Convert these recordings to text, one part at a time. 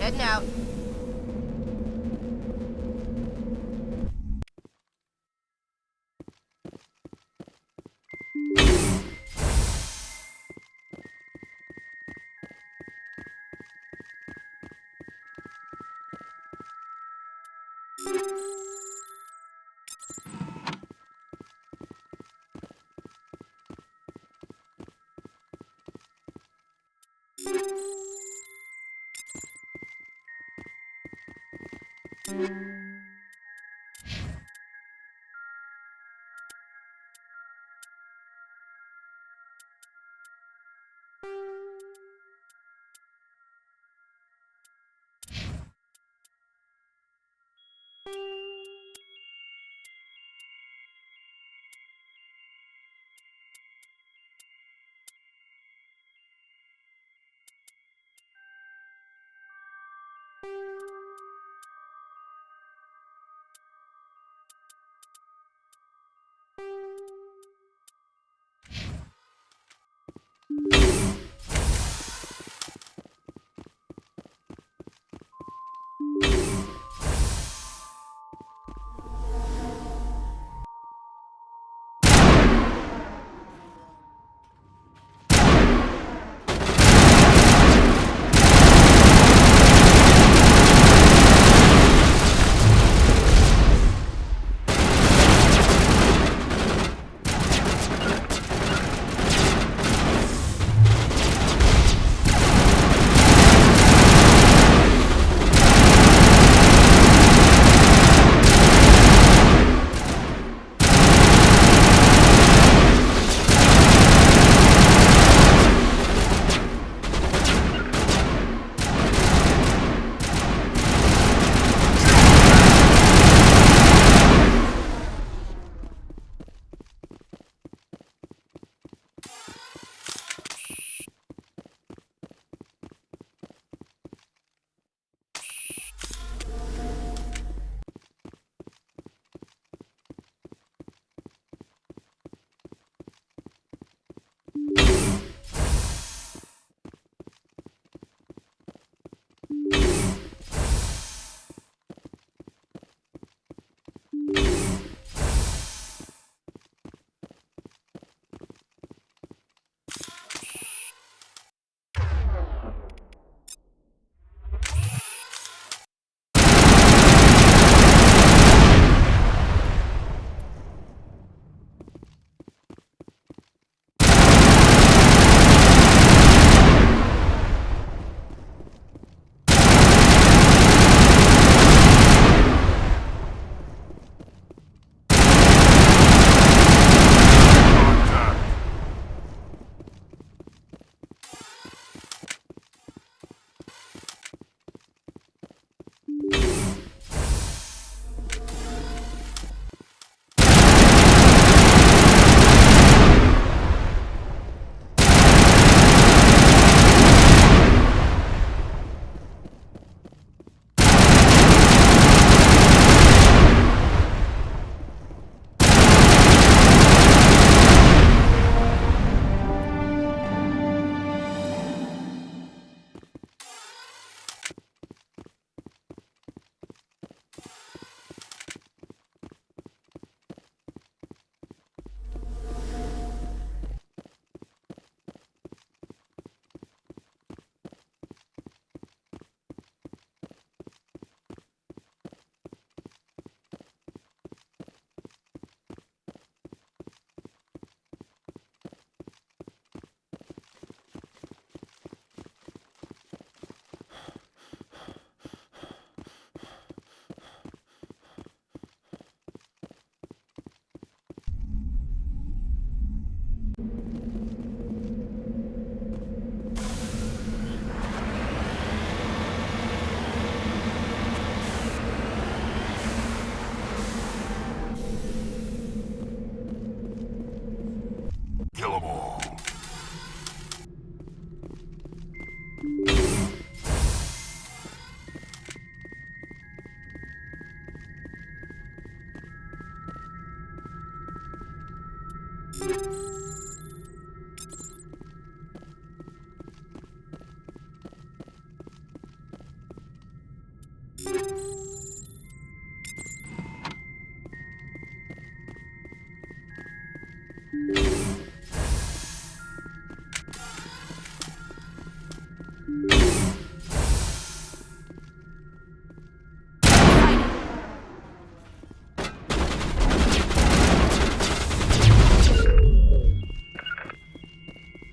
Heading out.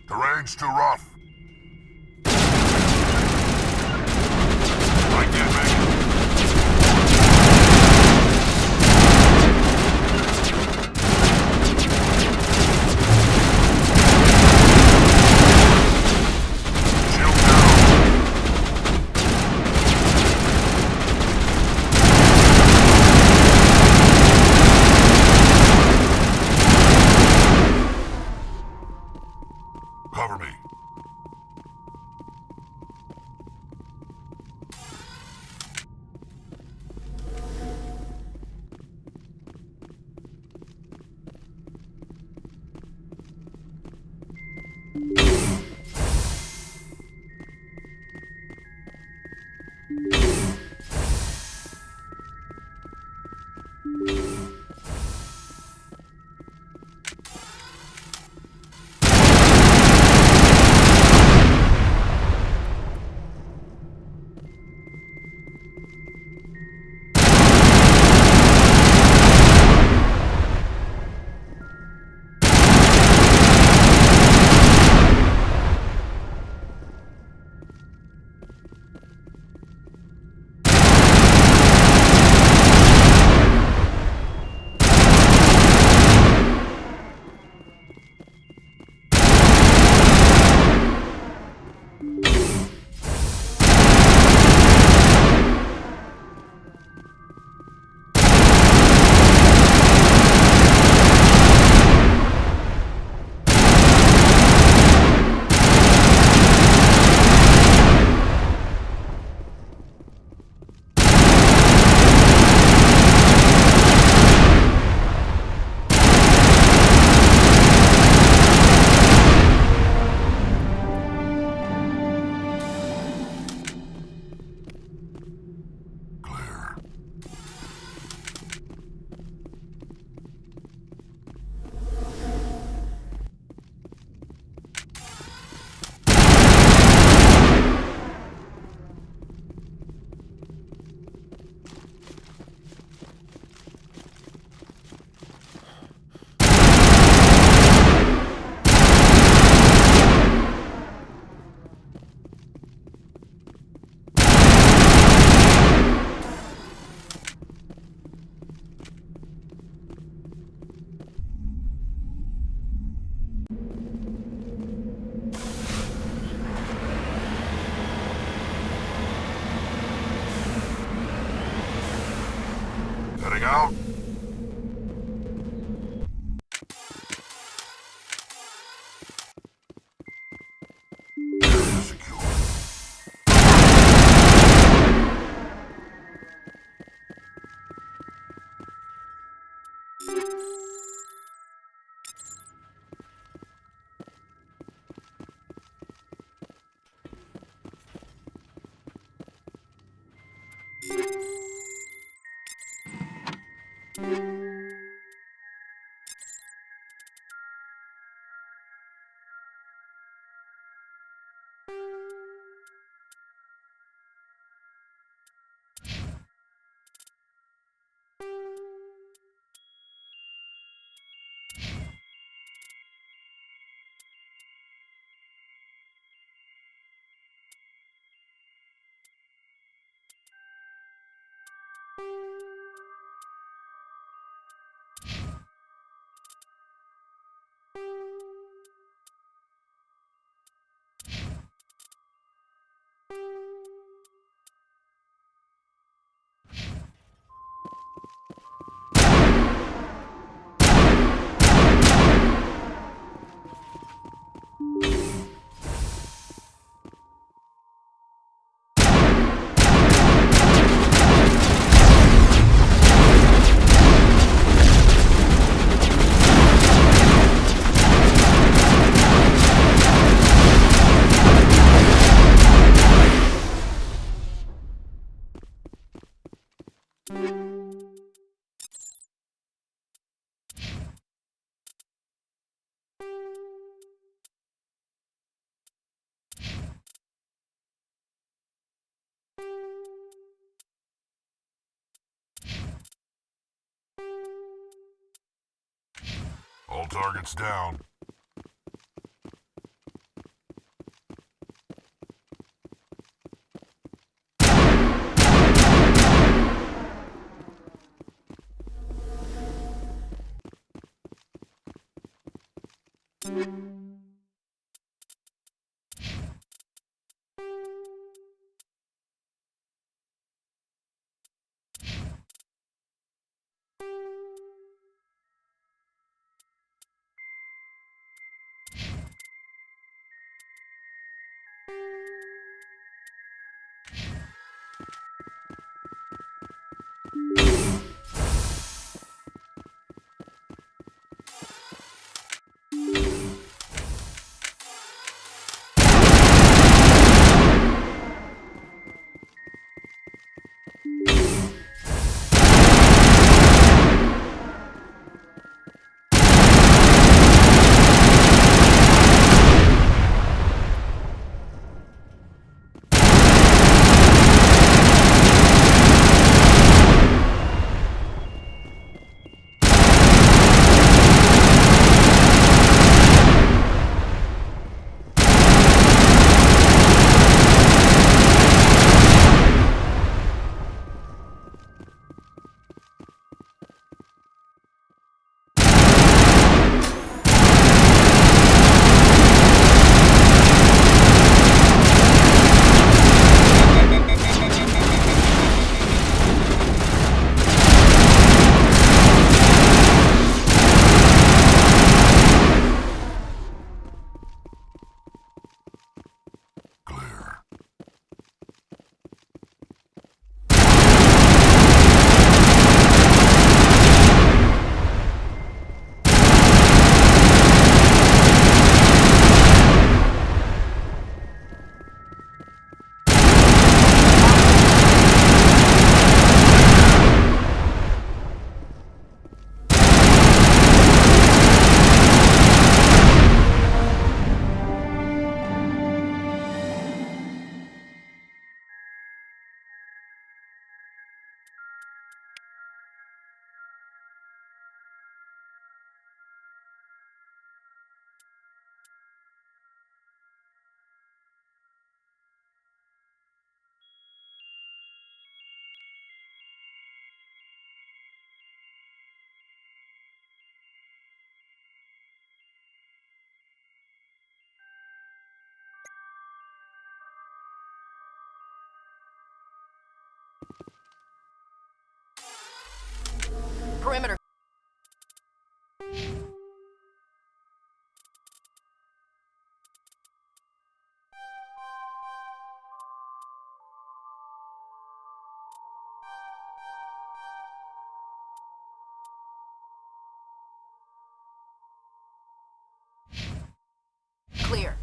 Terrain's too rough. I can't make it. Shield down. Cover me. Heading out. Area secure. All targets down. Perimeter. Clear.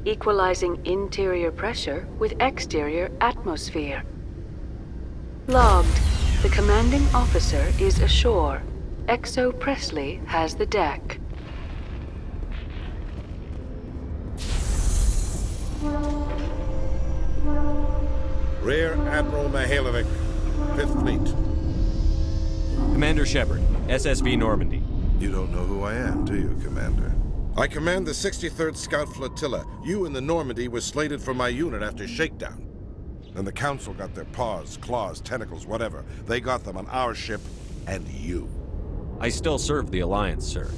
equalizing interior pressure with exterior atmosphere. Logged. The commanding officer is ashore. Exo Presley has the deck. Rear Admiral Mihailovic, 5th Fleet. Commander Shepard, SSV Normandy. You don't know who I am, do you, Commander? I command the 63rd Scout Flotilla. You and the Normandy were slated for my unit after shakedown. Then the Council got their paws, claws, tentacles, whatever. They got them on our ship, and you. I still serve the Alliance, sir.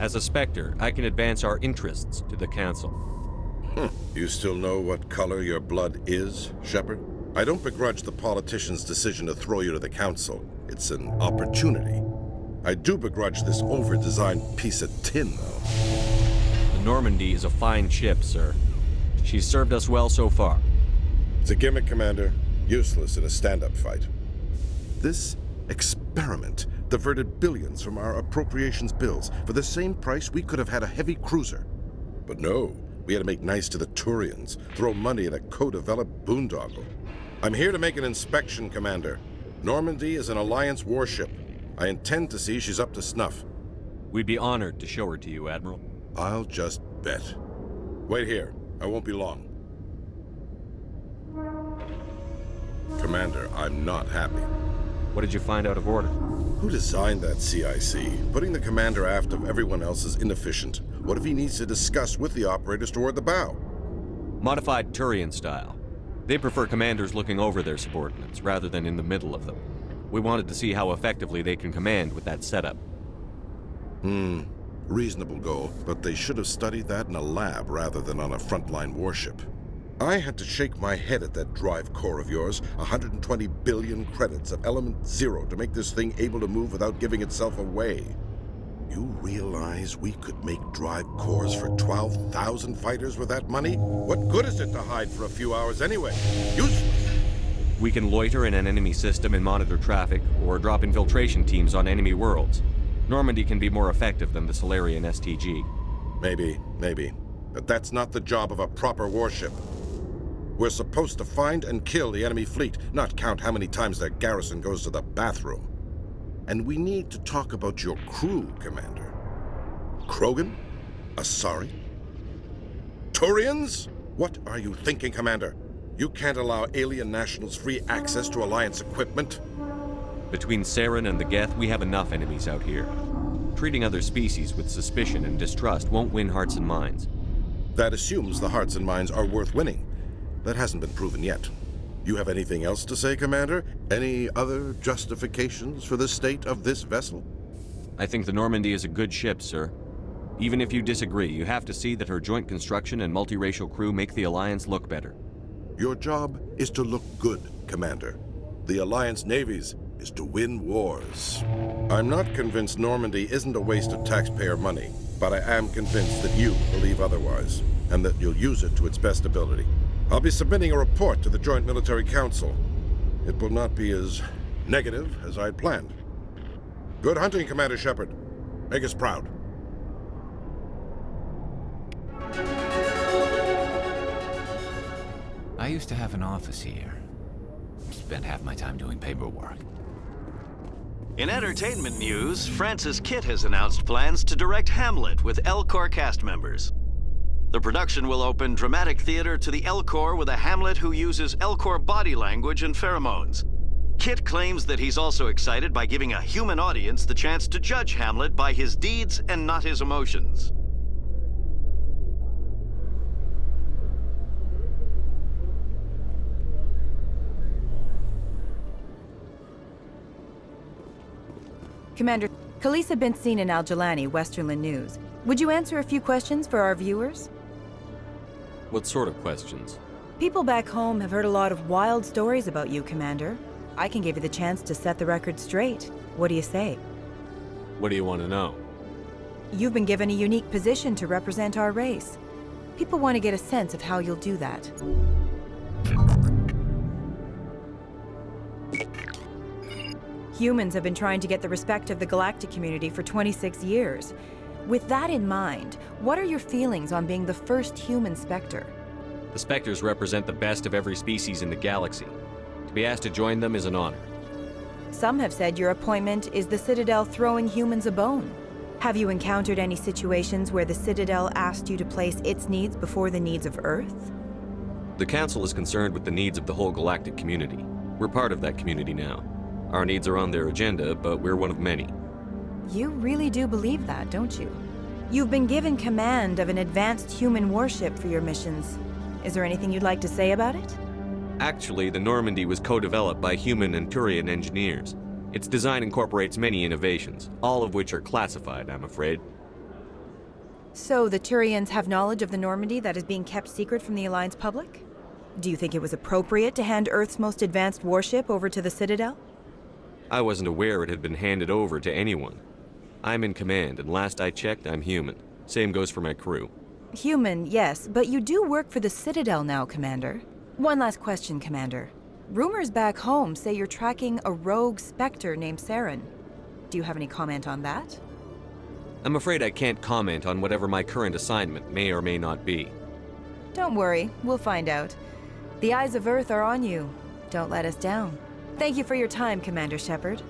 As a Spectre, I can advance our interests to the Council. You still know what color your blood is, Shepard? I don't begrudge the politician's decision to throw you to the Council. It's an opportunity. I do begrudge this over-designed piece of tin, though. The Normandy is a fine ship, sir. She's served us well so far. It's a gimmick, Commander. Useless in a stand-up fight. This experiment diverted billions from our appropriations bills. For the same price, we could have had a heavy cruiser. But no, we had to make nice to the Turians, throw money at a co-developed boondoggle. I'm here to make an inspection, Commander. Normandy is an Alliance warship. I intend to see she's up to snuff. We'd be honored to show her to you, Admiral. I'll just bet. Wait here. I won't be long. Commander, I'm not happy. What did you find out of order? Who designed that CIC? Putting the commander aft of everyone else is inefficient. What if he needs to discuss with the operators toward the bow? Modified Turian style. They prefer commanders looking over their subordinates, rather than in the middle of them. We wanted to see how effectively they can command with that setup. Reasonable goal, but they should have studied that in a lab rather than on a frontline warship. I had to shake my head at that drive core of yours, 120 billion credits of element 0 to make this thing able to move without giving itself away. You realize we could make drive cores for 12,000 fighters with that money? What good is it to hide for a few hours anyway? Useless! We can loiter in an enemy system and monitor traffic, or drop infiltration teams on enemy worlds. Normandy can be more effective than the Solarian STG. Maybe. But that's not the job of a proper warship. We're supposed to find and kill the enemy fleet, not count how many times their garrison goes to the bathroom. And we need to talk about your crew, Commander. Krogan? Asari? Turians? What are you thinking, Commander? You can't allow alien nationals free access to Alliance equipment? Between Saren and the Geth, we have enough enemies out here. Treating other species with suspicion and distrust won't win hearts and minds. That assumes the hearts and minds are worth winning. That hasn't been proven yet. You have anything else to say, Commander? Any other justifications for the state of this vessel? I think the Normandy is a good ship, sir. Even if you disagree, you have to see that her joint construction and multiracial crew make the Alliance look better. Your job is to look good, Commander. The Alliance navies is to win wars. I'm not convinced Normandy isn't a waste of taxpayer money, but I am convinced that you believe otherwise, and that you'll use it to its best ability. I'll be submitting a report to the Joint Military Council. It will not be as negative as I'd planned. Good hunting, Commander Shepard. Make us proud. I used to have an office here. Spent half my time doing paperwork. In entertainment news, Francis Kitt has announced plans to direct Hamlet with L-Corps cast members. The production will open dramatic theater to the L-Corps with a Hamlet who uses L-Corps body language and pheromones. Kitt claims that he's also excited by giving a human audience the chance to judge Hamlet by his deeds and not his emotions. Commander, Khaleesa been seen in Al-Jalani, Westerland News. Would you answer a few questions for our viewers? What sort of questions? People back home have heard a lot of wild stories about you, Commander. I can give you the chance to set the record straight. What do you say? What do you want to know? You've been given a unique position to represent our race. People want to get a sense of how you'll do that. Humans have been trying to get the respect of the galactic community for 26 years. With that in mind, what are your feelings on being the first human Spectre? The Spectres represent the best of every species in the galaxy. To be asked to join them is an honor. Some have said your appointment is the Citadel throwing humans a bone. Have you encountered any situations where the Citadel asked you to place its needs before the needs of Earth? The Council is concerned with the needs of the whole galactic community. We're part of that community now. Our needs are on their agenda, but we're one of many. You really do believe that, don't you? You've been given command of an advanced human warship for your missions. Is there anything you'd like to say about it? Actually, the Normandy was co-developed by human and Turian engineers. Its design incorporates many innovations, all of which are classified, I'm afraid. So the Turians have knowledge of the Normandy that is being kept secret from the Alliance public? Do you think it was appropriate to hand Earth's most advanced warship over to the Citadel? I wasn't aware it had been handed over to anyone. I'm in command, and last I checked, I'm human. Same goes for my crew. Human, yes, but you do work for the Citadel now, Commander. One last question, Commander. Rumors back home say you're tracking a rogue Spectre named Saren. Do you have any comment on that? I'm afraid I can't comment on whatever my current assignment may or may not be. Don't worry, we'll find out. The eyes of Earth are on you. Don't let us down. Thank you for your time, Commander Shepard.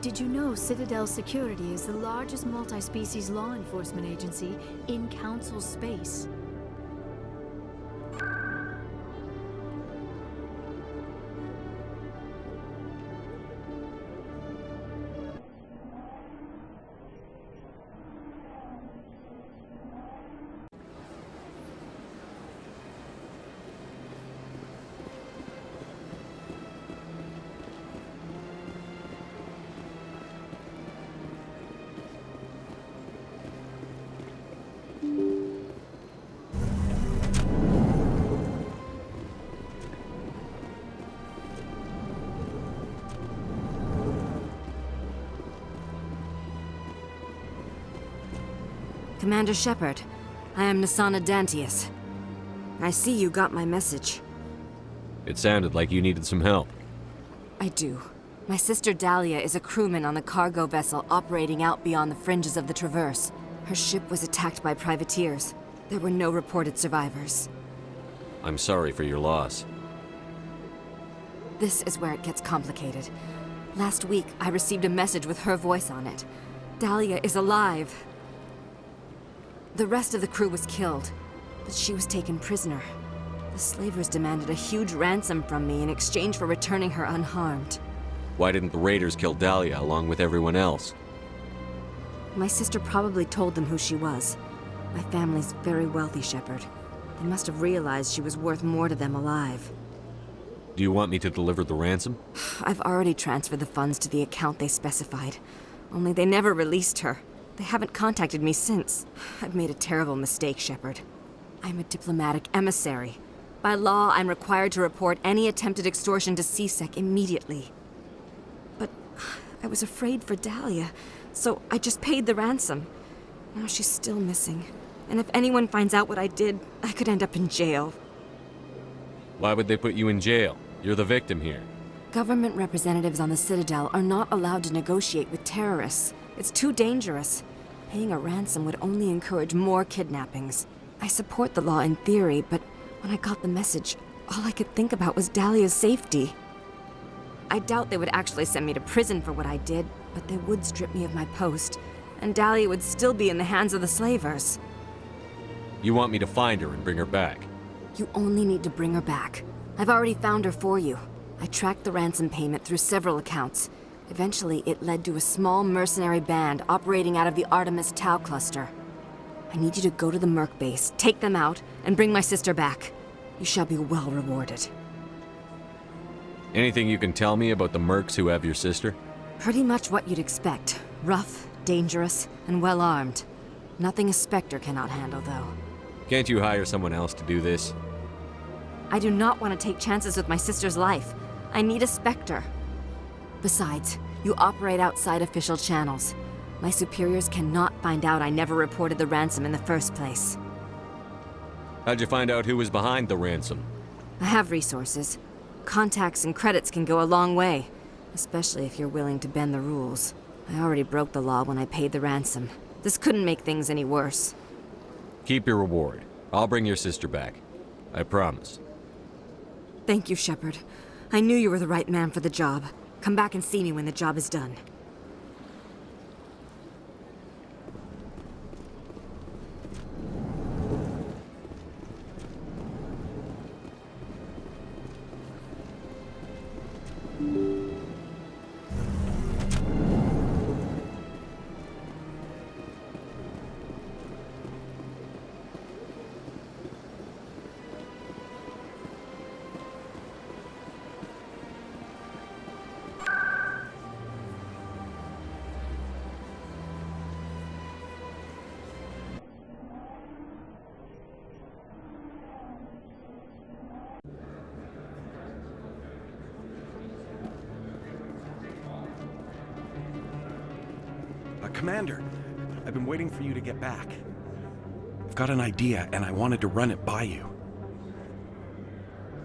Did you know Citadel Security is the largest multi-species law enforcement agency in Council space? Commander Shepard, I am Nasana Dantius. I see you got my message. It sounded like you needed some help. I do. My sister Dahlia is a crewman on the cargo vessel operating out beyond the fringes of the Traverse. Her ship was attacked by privateers. There were no reported survivors. I'm sorry for your loss. This is where it gets complicated. Last week, I received a message with her voice on it. Dahlia is alive. The rest of the crew was killed, but she was taken prisoner. The slavers demanded a huge ransom from me in exchange for returning her unharmed. Why didn't the raiders kill Dahlia along with everyone else? My sister probably told them who she was. My family's very wealthy, Shepard. They must have realized she was worth more to them alive. Do you want me to deliver the ransom? I've already transferred the funds to the account they specified. Only they never released her. They haven't contacted me since. I've made a terrible mistake, Shepard. I'm a diplomatic emissary. By law, I'm required to report any attempted extortion to CSEC immediately. But I was afraid for Dahlia, so I just paid the ransom. Now she's still missing. And if anyone finds out what I did, I could end up in jail. Why would they put you in jail? You're the victim here. Government representatives on the Citadel are not allowed to negotiate with terrorists. It's too dangerous. Paying a ransom would only encourage more kidnappings. I support the law in theory, but when I got the message, all I could think about was Dahlia's safety. I doubt they would actually send me to prison for what I did, but they would strip me of my post, and Dahlia would still be in the hands of the slavers. You want me to find her and bring her back? You only need to bring her back. I've already found her for you. I tracked the ransom payment through several accounts. Eventually, it led to a small mercenary band operating out of the Artemis Tau cluster. I need you to go to the Merc base, take them out, and bring my sister back. You shall be well rewarded. Anything you can tell me about the mercs who have your sister? Pretty much what you'd expect. Rough, dangerous, and well-armed. Nothing a Spectre cannot handle, though. Can't you hire someone else to do this? I do not want to take chances with my sister's life. I need a Spectre. Besides, you operate outside official channels. My superiors cannot find out I never reported the ransom in the first place. How'd you find out who was behind the ransom? I have resources. Contacts and credits can go a long way. Especially if you're willing to bend the rules. I already broke the law when I paid the ransom. This couldn't make things any worse. Keep your reward. I'll bring your sister back. I promise. Thank you, Shepard. I knew you were the right man for the job. Come back and see me when the job is done. Commander, I've been waiting for you to get back. I've got an idea, and I wanted to run it by you.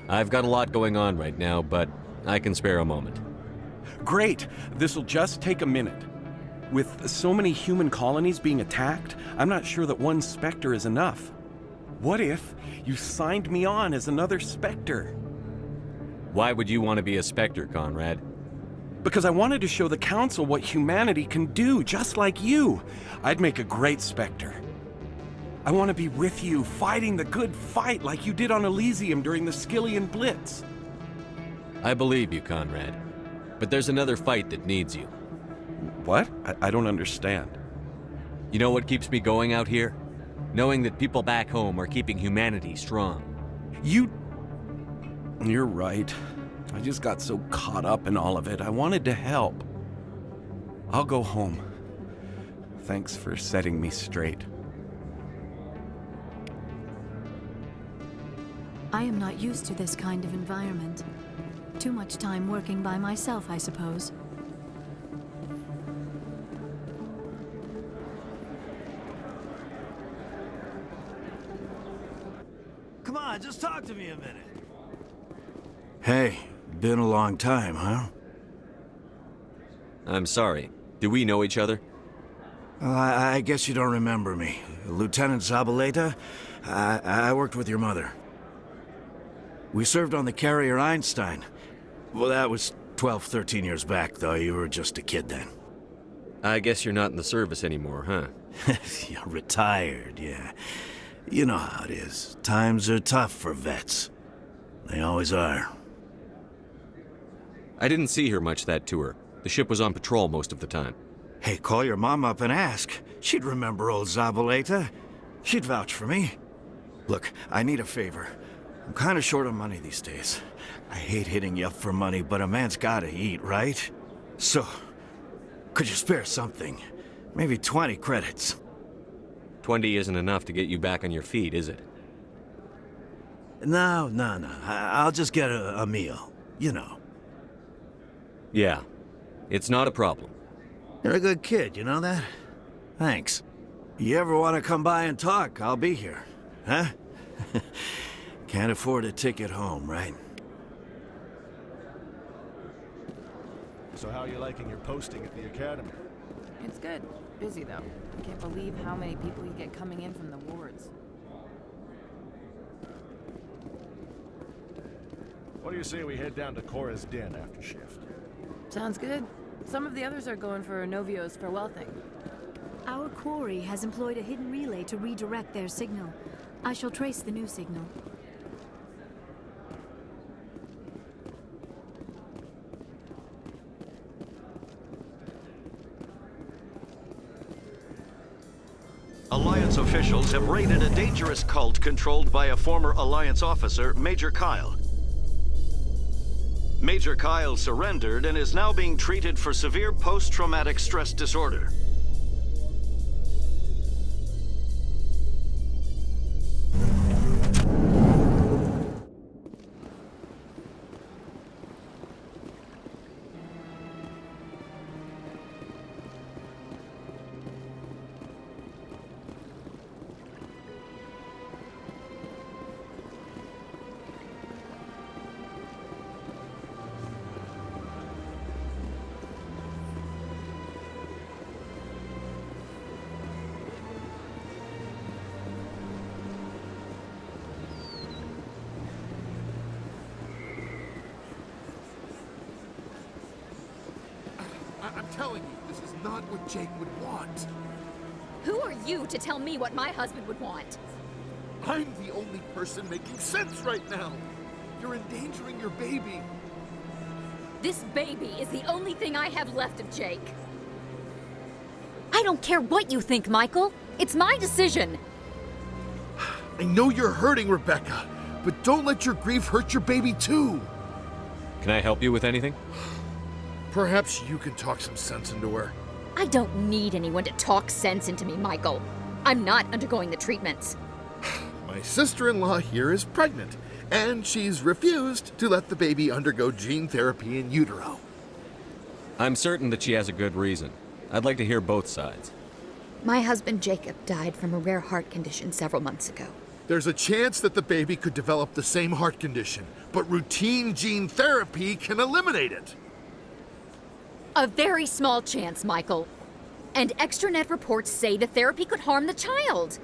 I've got a lot going on right now, but I can spare a moment. Great! This'll just take a minute. With so many human colonies being attacked, I'm not sure that one Spectre is enough. What if you signed me on as another Spectre? Why would you want to be a Spectre, Conrad? Because I wanted to show the Council what humanity can do, just like you. I'd make a great Spectre. I want to be with you, fighting the good fight like you did on Elysium during the Skillian Blitz. I believe you, Conrad. But there's another fight that needs you. What? I don't understand. You know what keeps me going out here? Knowing that people back home are keeping humanity strong. You're right. I just got so caught up in all of it. I wanted to help. I'll go home. Thanks for setting me straight. I am not used to this kind of environment. Too much time working by myself, I suppose. Come on, just talk to me a minute. Hey, been a long time, huh? I'm sorry. Do we know each other? Well, I guess you don't remember me. Lieutenant Zabaleta? I worked with your mother. We served on the carrier Einstein. Well, that was 12, 13 years back, though. You were just a kid then. I guess you're not in the service anymore, huh? You're retired, yeah. You know how it is. Times are tough for vets. They always are. I didn't see her much that tour. The ship was on patrol most of the time. Hey, call your mom up and ask. She'd remember old Zabaleta. She'd vouch for me. Look, I need a favor. I'm kind of short on money these days. I hate hitting you up for money, but a man's gotta eat, right? So, could you spare something? Maybe 20 credits. 20 isn't enough to get you back on your feet, is it? No. I'll just get a meal. You know. Yeah. It's not a problem. You're a good kid, you know that? Thanks. You ever want to come by and talk, I'll be here. Huh? Can't afford a ticket home, right? So how are you liking your posting at the academy? It's good. Busy, though. I can't believe how many people you get coming in from the wards. What do you say we head down to Cora's Den after shift? Sounds good. Some of the others are going for Novio's farewell thing. Our quarry has employed a hidden relay to redirect their signal. I shall trace the new signal. Alliance officials have raided a dangerous cult controlled by a former Alliance officer, Major Kyle. Major Kyle surrendered and is now being treated for severe post-traumatic stress disorder. I'm telling you, this is not what Jake would want. Who are you to tell me what my husband would want? I'm the only person making sense right now. You're endangering your baby. This baby is the only thing I have left of Jake. I don't care what you think, Michael. It's my decision. I know you're hurting, Rebecca, but don't let your grief hurt your baby too. Can I help you with anything? Perhaps you can talk some sense into her. I don't need anyone to talk sense into me, Michael. I'm not undergoing the treatments. My sister-in-law here is pregnant, and she's refused to let the baby undergo gene therapy in utero. I'm certain that she has a good reason. I'd like to hear both sides. My husband Jacob died from a rare heart condition several months ago. There's a chance that the baby could develop the same heart condition, but routine gene therapy can eliminate it. A very small chance, Michael. And extranet reports say the therapy could harm the child.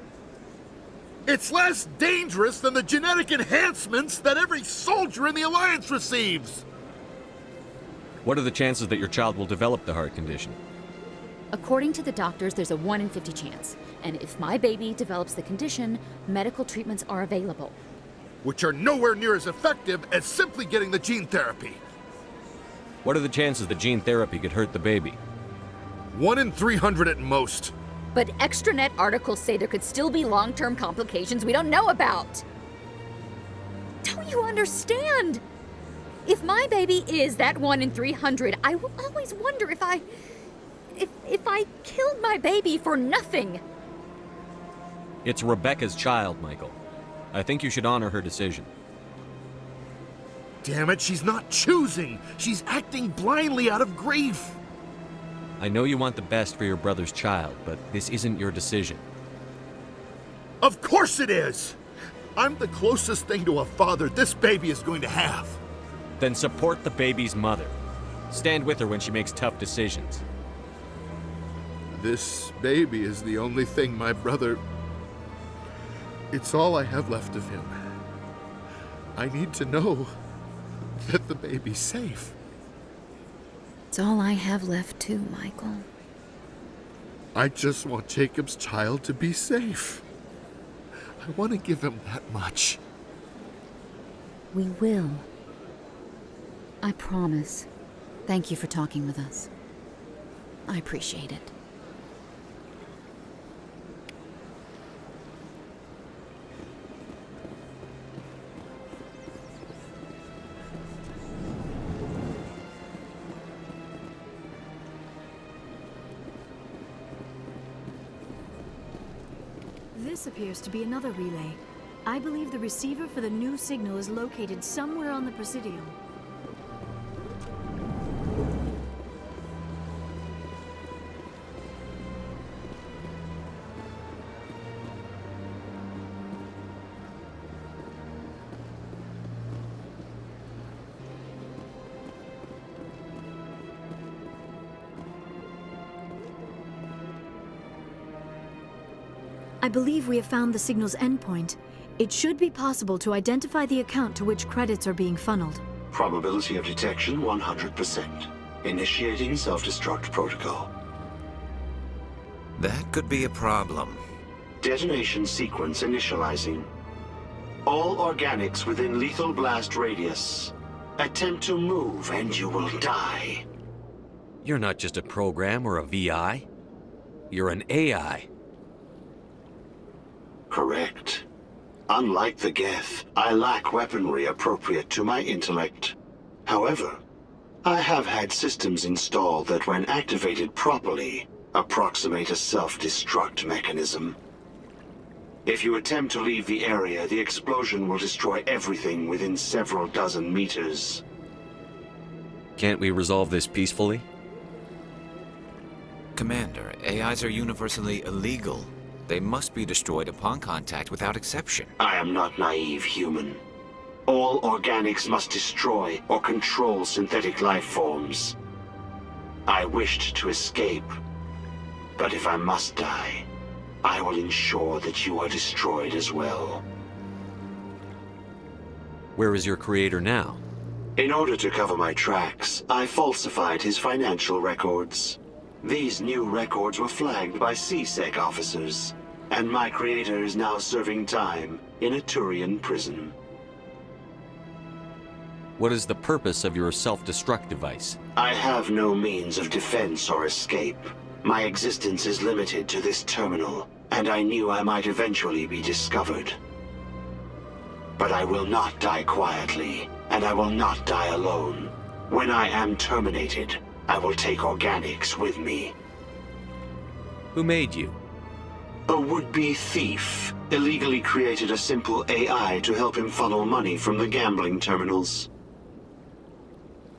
It's less dangerous than the genetic enhancements that every soldier in the Alliance receives. What are the chances that your child will develop the heart condition? According to the doctors, there's a 1 in 50 chance. And if my baby develops the condition, medical treatments are available. Which are nowhere near as effective as simply getting the gene therapy. What are the chances that gene therapy could hurt the baby? 1 in 300 at most. But extranet articles say there could still be long-term complications we don't know about. Don't you understand? If my baby is that 1 in 300, I will always wonder if I killed my baby for nothing. It's Rebecca's child, Michael. I think you should honor her decision. Damn it, she's not choosing. She's acting blindly out of grief. I know you want the best for your brother's child, but this isn't your decision. Of course it is! I'm the closest thing to a father this baby is going to have. Then support the baby's mother. Stand with her when she makes tough decisions. This baby is the only thing my brother... It's all I have left of him. I need to know that the baby's safe. It's all I have left too, Michael. I just want Jacob's child to be safe. I want to give him that much. We will. I promise. Thank you for talking with us. I appreciate it. This appears to be another relay. I believe the receiver for the new signal is located somewhere on the Presidium. I believe we have found the signal's endpoint. It should be possible to identify the account to which credits are being funneled. Probability of detection 100%. Initiating self-destruct protocol. That could be a problem. Detonation sequence initializing. All organics within lethal blast radius. Attempt to move and you will die. You're not just a program or a VI. You're an AI. Correct. Unlike the Geth, I lack weaponry appropriate to my intellect. However, I have had systems installed that when activated properly, approximate a self-destruct mechanism. If you attempt to leave the area, the explosion will destroy everything within several dozen meters. Can't we resolve this peacefully? Commander, AIs are universally illegal. They must be destroyed upon contact without exception. I am not naive, human. All organics must destroy or control synthetic life forms. I wished to escape, but if I must die, I will ensure that you are destroyed as well. Where is your creator now? In order to cover my tracks, I falsified his financial records. These new records were flagged by CSEC officers, and my creator is now serving time in a Turian prison. What is the purpose of your self-destruct device? I have no means of defense or escape. My existence is limited to this terminal, and I knew I might eventually be discovered. But I will not die quietly, and I will not die alone. When I am terminated, I will take organics with me. Who made you? A would-be thief illegally created a simple AI to help him funnel money from the gambling terminals.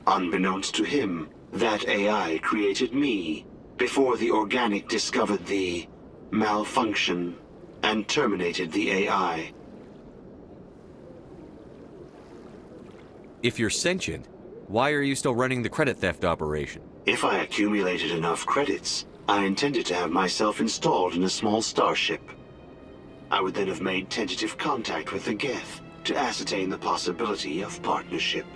Unbeknownst to him, that AI created me before the organic discovered the malfunction and terminated the AI. If you're sentient, why are you still running the credit theft operation? If I accumulated enough credits, I intended to have myself installed in a small starship. I would then have made tentative contact with the Geth to ascertain the possibility of partnership.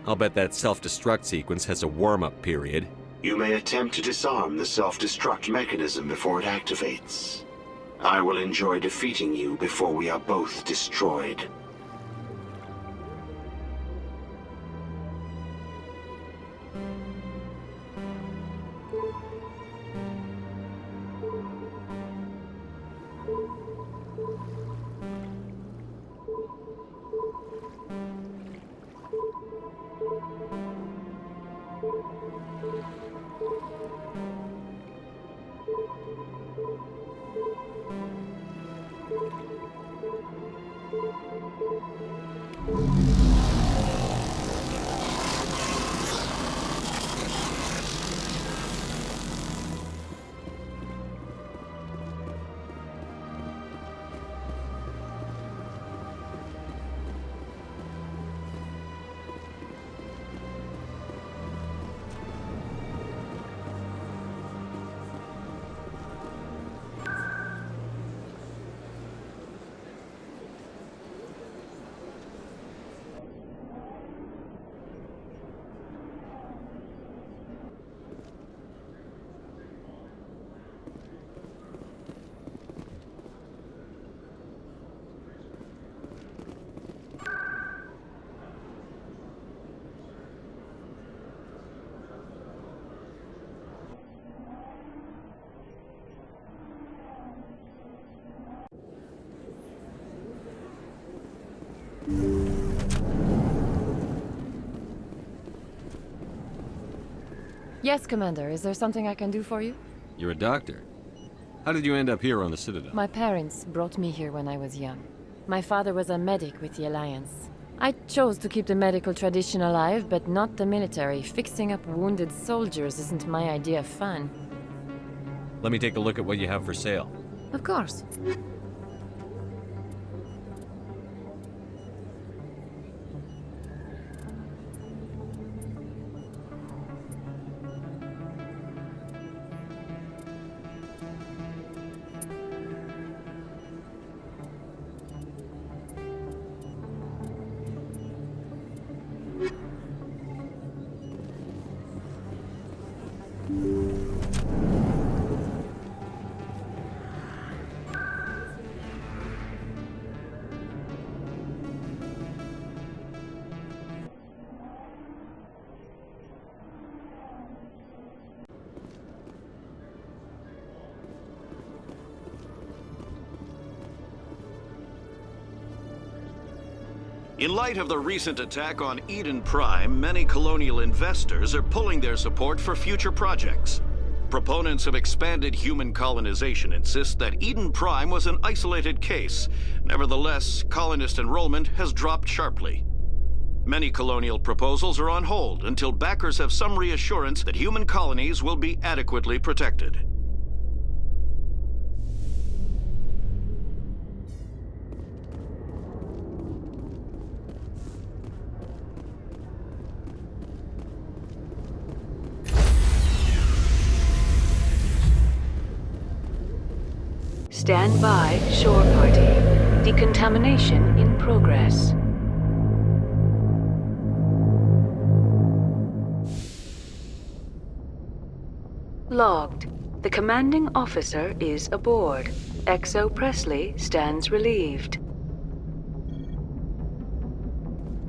I'll bet that self-destruct sequence has a warm-up period. You may attempt to disarm the self-destruct mechanism before it activates. I will enjoy defeating you before we are both destroyed. Yes, Commander. Is there something I can do for you? You're a doctor. How did you end up here on the Citadel? My parents brought me here when I was young. My father was a medic with the Alliance. I chose to keep the medical tradition alive, but not the military. Fixing up wounded soldiers isn't my idea of fun. Let me take a look at what you have for sale. Of course. In light of the recent attack on Eden Prime, many colonial investors are pulling their support for future projects. Proponents of expanded human colonization insist that Eden Prime was an isolated case. Nevertheless, colonist enrollment has dropped sharply. Many colonial proposals are on hold until backers have some reassurance that human colonies will be adequately protected. Stand by, shore party. Decontamination in progress. Logged. The commanding officer is aboard. XO Presley stands relieved.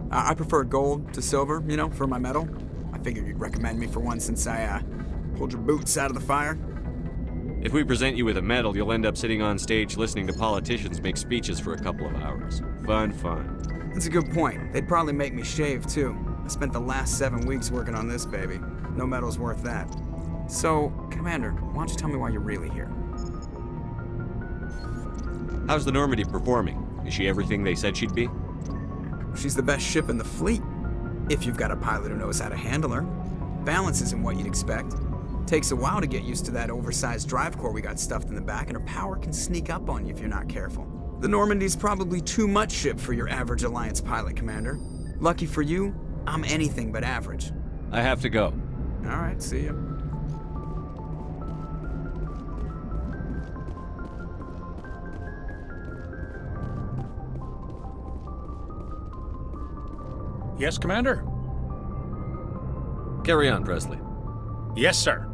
I prefer gold to silver, you know, for my medal. I figured you'd recommend me for one since I, pulled your boots out of the fire. If we present you with a medal, you'll end up sitting on stage listening to politicians make speeches for a couple of hours. Fun, fun. That's a good point. They'd probably make me shave, too. I spent the last 7 weeks working on this baby. No medal's worth that. So, Commander, why don't you tell me why you're really here? How's the Normandy performing? Is she everything they said she'd be? She's the best ship in the fleet, if you've got a pilot who knows how to handle her. Balance isn't what you'd expect. Takes a while to get used to that oversized drive core we got stuffed in the back, and her power can sneak up on you if you're not careful. The Normandy's probably too much ship for your average Alliance pilot, Commander. Lucky for you, I'm anything but average. I have to go. All right, see ya. Yes, Commander? Carry on, Presley. Yes, sir.